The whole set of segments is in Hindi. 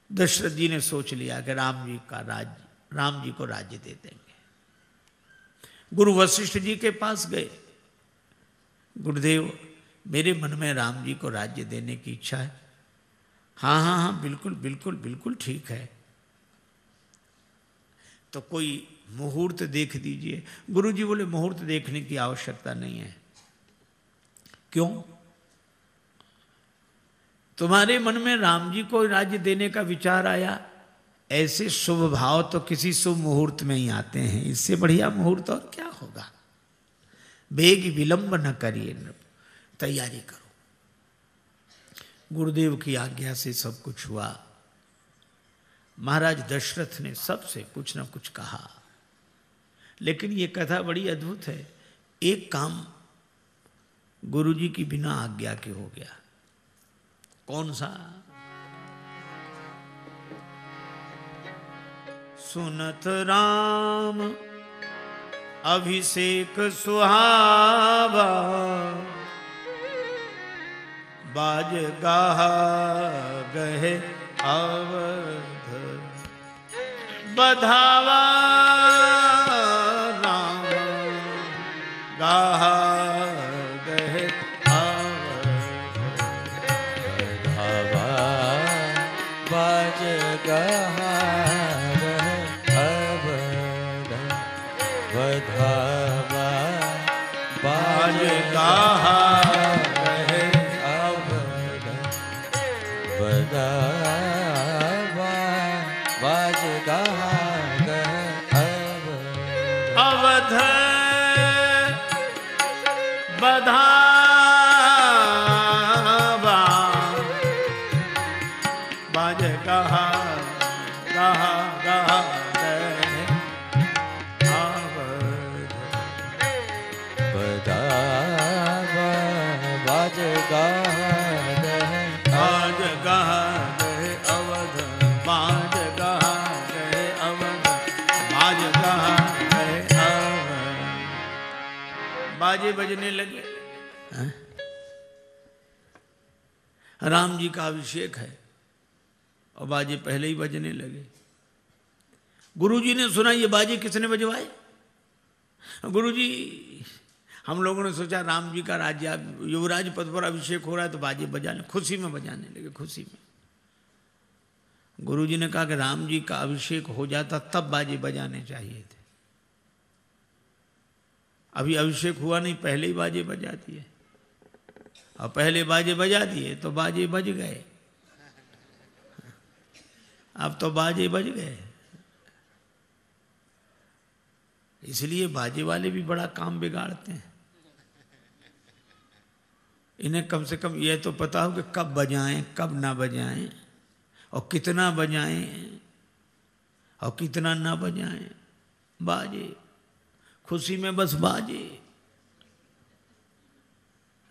दशरथ जी ने सोच लिया कि राम जी को राज्य दे देंगे। गुरु वशिष्ठ जी के पास गए, गुरुदेव मेरे मन में राम जी को राज्य देने की इच्छा है। हाँ हाँ हाँ, बिल्कुल बिल्कुल बिल्कुल ठीक है, तो कोई मुहूर्त देख दीजिए। गुरु जी बोले मुहूर्त देखने की आवश्यकता नहीं है। क्यों? तुम्हारे मन में राम जी को राज्य देने का विचार आया, ऐसे शुभ भाव तो किसी शुभ मुहूर्त में ही आते हैं, इससे बढ़िया मुहूर्त और क्या होगा। बेग विलंब न करिए, तैयारी करो। गुरुदेव की आज्ञा से सब कुछ हुआ। महाराज दशरथ ने सबसे कुछ न कुछ कहा, लेकिन ये कथा बड़ी अद्भुत है। एक काम गुरु जी की बिना आज्ञा के हो गया। कौन सा? सुनत राम अभिषेक सुहावा, बाज गाहा गहे अवध, बधावा राम गाहा गहे अवध, बधावा बाज गाहा गहे अवध, बधावा बाज गाहा अवध, बधावा बाज गाहा गाहा गाहा अवध, बधावा बाज गाहा बाज गाहा अवध, बाज गाहा अवध, बाज गाहा अवध। बाजे बजने लगे। राम जी का अभिषेक है और बाजे पहले ही बजने लगे। गुरु जी ने सुना ये बाजे किसने बजवाए। गुरु जी, हम लोगों ने सोचा राम जी का राज्य युवराज पद पर अभिषेक हो रहा है तो बाजे बजाने, खुशी में बजाने लगे, खुशी में। गुरु जी ने कहा कि राम जी का अभिषेक हो जाता तब बाजे बजाने चाहिए थे। अभी अभिषेक हुआ नहीं, पहले ही बाजे बजा दिए, और पहले बाजे बजा दिए तो बाजे बज गए। अब तो बाजे बज गए, इसलिए बाजे वाले भी बड़ा काम बिगाड़ते हैं। इन्हें कम से कम यह तो पता हो कि कब बजाएं कब ना बजाएं, और कितना बजाएं और कितना ना बजाएं। बाजे, खुशी में बस बाजे।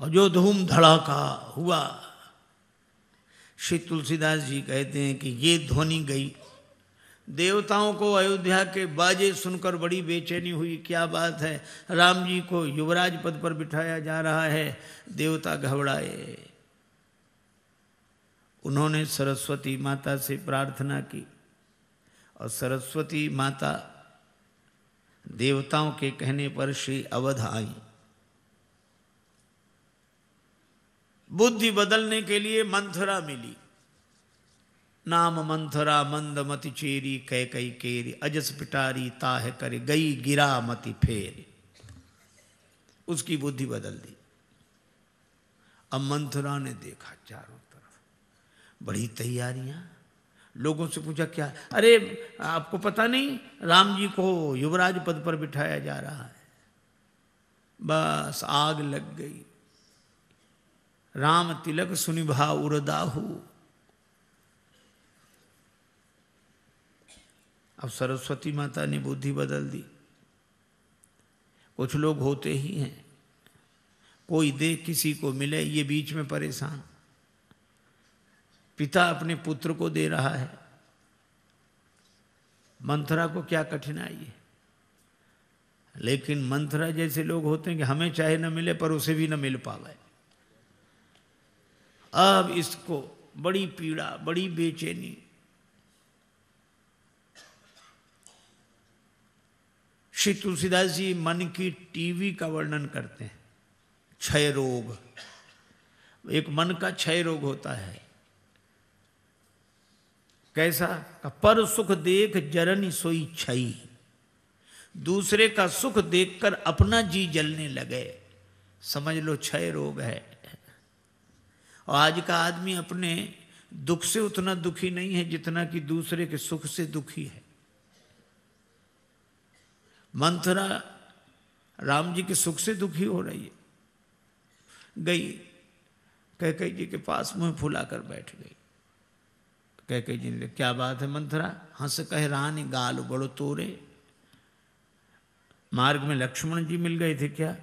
और जो धूम धड़ाका हुआ, श्री तुलसीदास जी कहते हैं कि ये ध्वनि गई। देवताओं को अयोध्या के बाजे सुनकर बड़ी बेचैनी हुई। क्या बात है, राम जी को युवराज पद पर बिठाया जा रहा है। देवता घबराए। उन्होंने सरस्वती माता से प्रार्थना की, और सरस्वती माता देवताओं के कहने पर श्री अवध आई। बुद्धि बदलने के लिए मंथरा मिली। नाम मंथरा मंदमति चेरी, कह कई केरी, अजस पिटारी ताह करे, गई गिरा मति फेर। उसकी बुद्धि बदल दी। अब मंथरा ने देखा चारों तरफ बड़ी तैयारियां। लोगों से पूछा क्या? अरे आपको पता नहीं, राम जी को युवराज पद पर बिठाया जा रहा है। बस आग लग गई। राम तिलक सुनिभा उरदाहु। अब सरस्वती माता ने बुद्धि बदल दी। कुछ लोग होते ही हैं, कोई दे किसी को मिले, ये बीच में परेशान। पिता अपने पुत्र को दे रहा है, मंथरा को क्या कठिनाई है। लेकिन मंथरा जैसे लोग होते हैं कि हमें चाहे न मिले पर उसे भी न मिल पावे। अब इसको बड़ी पीड़ा, बड़ी बेचैनी। श्री तुलसीदास जी मन की टीवी का वर्णन करते हैं। क्षय रोग, एक मन का क्षय रोग होता है। कैसा? पर सुख देख जरनी सोई क्षयी, दूसरे का सुख देखकर अपना जी जलने लगे, समझ लो क्षय रोग है। और आज का आदमी अपने दुख से उतना दुखी नहीं है जितना कि दूसरे के सुख से दुखी है। मंथरा राम जी के सुख से दुखी हो रही है, गई कैकेयी जी के पास मुंह फुलाकर बैठ गई। कैकेयी जी ने, क्या बात है मंथरा? हंस कह रानी गाल बड़ो तोरे, मार्ग में लक्ष्मण जी मिल गए थे क्या?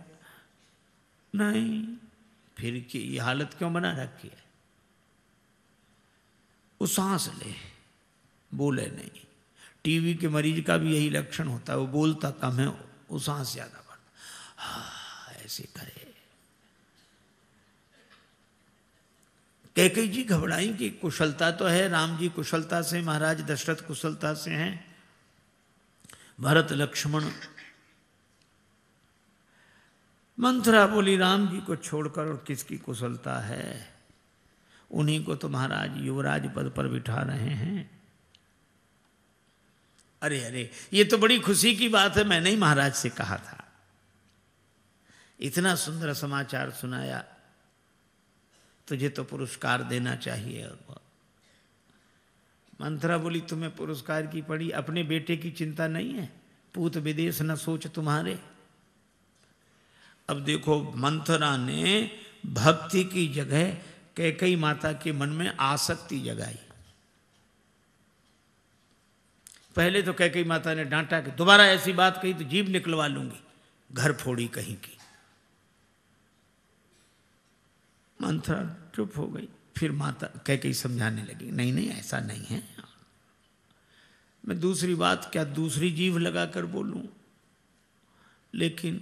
नहीं, फिर की ये हालत क्यों बना रखी है? वो सांस ले, बोले नहीं। टीवी के मरीज का भी यही लक्षण होता है, वो बोलता कम है, वो सांस ज्यादा बढ़ता। हाँ, ऐसे करे। कैकेयी जी घबराई कि कुशलता तो है, राम जी कुशलता से, महाराज दशरथ कुशलता से हैं, भरत लक्ष्मण। मंथरा बोली, राम जी को छोड़कर और किसकी कुशलता है? उन्हीं को तो महाराज युवराज पद पर बिठा रहे हैं। अरे अरे, ये तो बड़ी खुशी की बात है, मैंने ही महाराज से कहा था। इतना सुंदर समाचार सुनाया, तुझे तो पुरस्कार देना चाहिए। और मंथरा बोली, तुम्हें पुरस्कार की पड़ी, अपने बेटे की चिंता नहीं है? पूत विदेश न सोच तुम्हारे। अब देखो, मंथरा ने भक्ति की जगह कैकेयी माता के मन में आसक्ति जगाई। पहले तो कैकेयी माता ने डांटा कि दोबारा ऐसी बात कही तो जीभ निकलवा लूंगी, घर फोड़ी कहीं की। मंथरा चुप हो गई। फिर माता कैकेयी समझाने लगी, नहीं नहीं ऐसा नहीं है, मैं दूसरी बात क्या दूसरी जीभ लगाकर बोलूं? लेकिन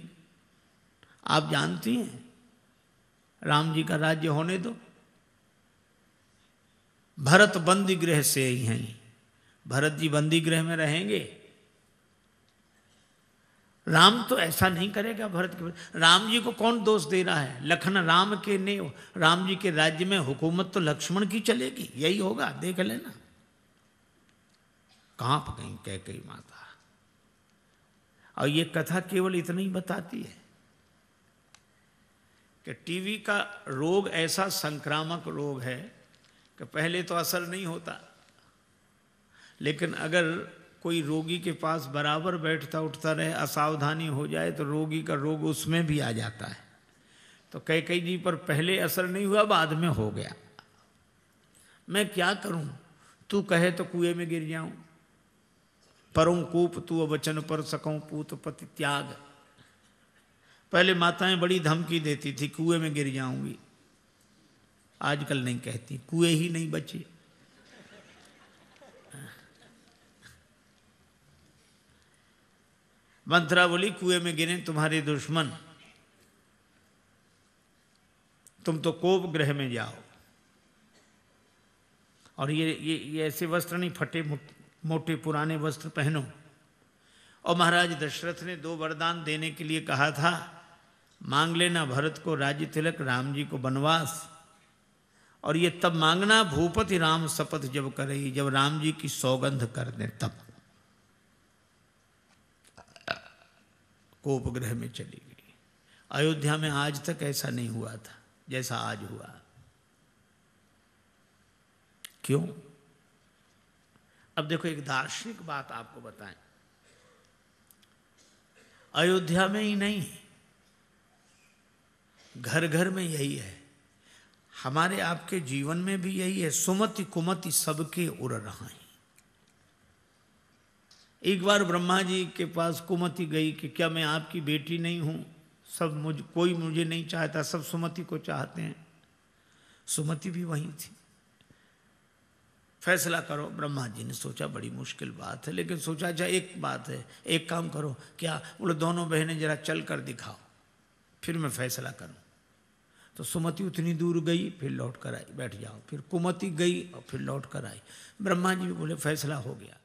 आप जानती हैं, राम जी का राज्य होने दो, भरत बंदी गृह से ही हैं, भरत जी बंदी गृह में रहेंगे। राम तो ऐसा नहीं करेगा भरत के। राम जी को कौन दोष दे रहा है? लखन राम के ने, राम जी के राज्य में हुकूमत तो लक्ष्मण की चलेगी, यही होगा, देख लेना। कांप गई कैकेयी माता। और ये कथा केवल इतना ही बताती है कि टीवी का रोग ऐसा संक्रामक रोग है कि पहले तो असर नहीं होता, लेकिन अगर कोई रोगी के पास बराबर बैठता उठता रहे, असावधानी हो जाए तो रोगी का रोग उसमें भी आ जाता है। तो कैकेयी जी पर पहले असर नहीं हुआ, बाद में हो गया। मैं क्या करूं? तू कहे तो कुएं में गिर जाऊं, परों कूप तू वचन पर सकूं पूत पति त्याग। पहले माताएं बड़ी धमकी देती थी, कुएं में गिर जाऊंगी। आजकल नहीं कहती, कुएं ही नहीं बचे। मंथरा बोली, कुएं में गिरे तुम्हारे दुश्मन, तुम तो कोप गृह में जाओ। और ये ऐसे वस्त्र नहीं, फटे मोटे पुराने वस्त्र पहनो। और महाराज दशरथ ने 2 वरदान देने के लिए कहा था, मांग लेना भरत को राज्य तिलक, राम जी को वनवास। और ये तब मांगना, भूपति राम शपथ जब करे, जब राम जी की सौगंध कर दें तब। कोप गृह में चली गई। अयोध्या में आज तक ऐसा नहीं हुआ था जैसा आज हुआ। क्यों? अब देखो, एक दार्शनिक बात आपको बताएं। अयोध्या में ही नहीं, घर घर में यही है, हमारे आपके जीवन में भी यही है। सुमति कुमति सबके उड़ रहा है। एक बार ब्रह्मा जी के पास कुमति गई कि क्या मैं आपकी बेटी नहीं हूं? सब कोई मुझे नहीं चाहता, सब सुमति को चाहते हैं। सुमति भी वहीं थी। फैसला करो। ब्रह्मा जी ने सोचा बड़ी मुश्किल बात है, लेकिन सोचा अच्छा एक बात है, एक काम करो। क्या? बोले दोनों बहनें जरा चल कर दिखाओ, फिर मैं फैसला करूं। तो सुमति उतनी दूर गई, फिर लौट कर आई, बैठ जाओ। फिर कुमति गई और फिर लौट कर आई। ब्रह्मा जी भी बोले फैसला हो गया।